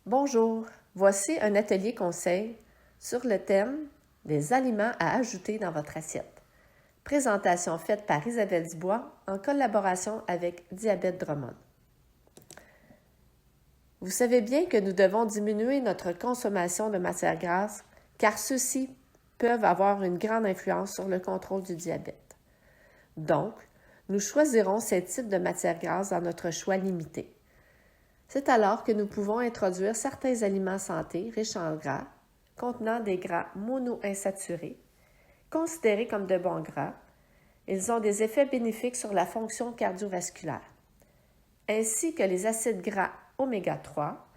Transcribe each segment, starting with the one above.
Bonjour, voici un atelier conseil sur le thème des aliments à ajouter dans votre assiette. Présentation faite par Isabelle Dubois en collaboration avec Diabète Drummond. Vous savez bien que nous devons diminuer notre consommation de matières grasses car ceux-ci peuvent avoir une grande influence sur le contrôle du diabète. Donc, nous choisirons ces types de matières grasses dans notre choix limité. C'est alors que nous pouvons introduire certains aliments santé riches en gras, contenant des gras monoinsaturés, considérés comme de bons gras. Ils ont des effets bénéfiques sur la fonction cardiovasculaire, ainsi que les acides gras oméga 3,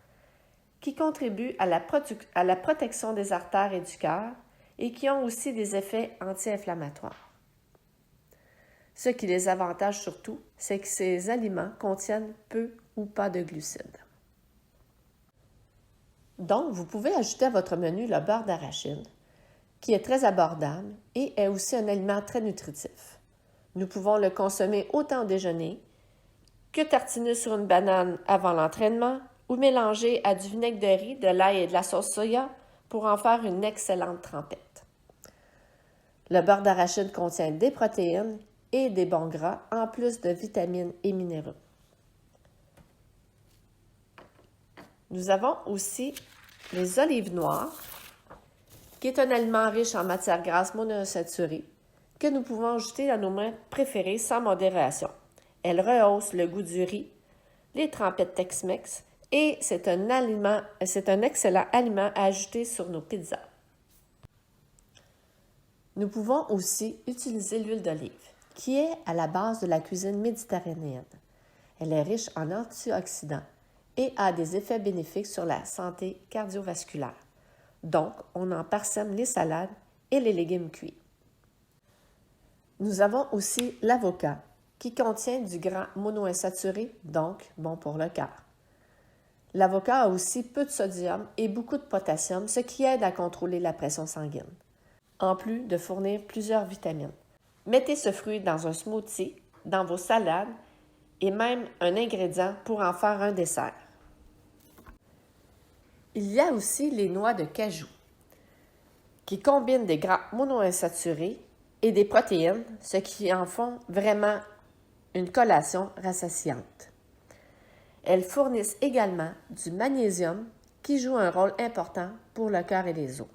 qui contribuent à la protection des artères et du cœur et qui ont aussi des effets anti-inflammatoires. Ce qui les avantage surtout, c'est que ces aliments contiennent peu ou pas de glucides. Donc, vous pouvez ajouter à votre menu le beurre d'arachide, qui est très abordable et est aussi un aliment très nutritif. Nous pouvons le consommer autant au déjeuner que tartiner sur une banane avant l'entraînement ou mélanger à du vinaigre de riz, de l'ail et de la sauce soya pour en faire une excellente trempette. Le beurre d'arachide contient des protéines et des bons gras, en plus de vitamines et minéraux. Nous avons aussi les olives noires, qui est un aliment riche en matières grasses monoinsaturées, que nous pouvons ajouter à nos mets préférés sans modération. Elles rehaussent le goût du riz, les trempettes Tex-Mex, et c'est un excellent aliment à ajouter sur nos pizzas. Nous pouvons aussi utiliser l'huile d'olive, qui est à la base de la cuisine méditerranéenne. Elle est riche en antioxydants et a des effets bénéfiques sur la santé cardiovasculaire. Donc, on en parsème les salades et les légumes cuits. Nous avons aussi l'avocat, qui contient du gras monoinsaturé, donc bon pour le cœur. L'avocat a aussi peu de sodium et beaucoup de potassium, ce qui aide à contrôler la pression sanguine, en plus de fournir plusieurs vitamines. Mettez ce fruit dans un smoothie, dans vos salades et même un ingrédient pour en faire un dessert. Il y a aussi les noix de cajou, qui combinent des gras monoinsaturés et des protéines, ce qui en font vraiment une collation rassasiante. Elles fournissent également du magnésium qui joue un rôle important pour le cœur et les os.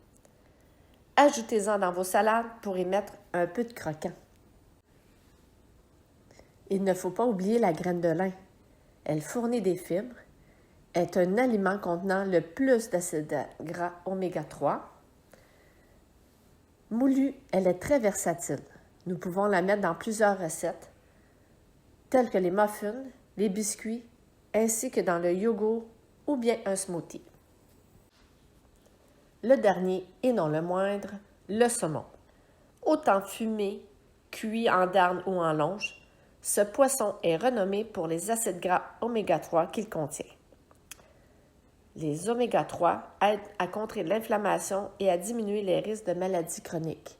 Ajoutez-en dans vos salades pour y mettre un peu de croquant. Il ne faut pas oublier la graine de lin. Elle fournit des fibres, est un aliment contenant le plus d'acides gras oméga 3. Moulue, elle est très versatile. Nous pouvons la mettre dans plusieurs recettes, telles que les muffins, les biscuits, ainsi que dans le yogourt ou bien un smoothie. Le dernier, et non le moindre, le saumon. Autant fumé, cuit en darne ou en longe, ce poisson est renommé pour les acides gras oméga 3 qu'il contient. Les oméga 3 aident à contrer l'inflammation et à diminuer les risques de maladies chroniques.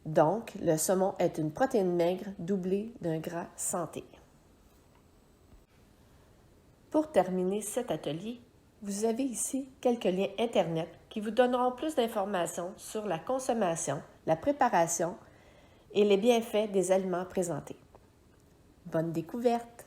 Donc, le saumon est une protéine maigre doublée d'un gras santé. Pour terminer cet atelier, vous avez ici quelques liens Internet qui vous donneront plus d'informations sur la consommation, la préparation et les bienfaits des aliments présentés. Bonne découverte!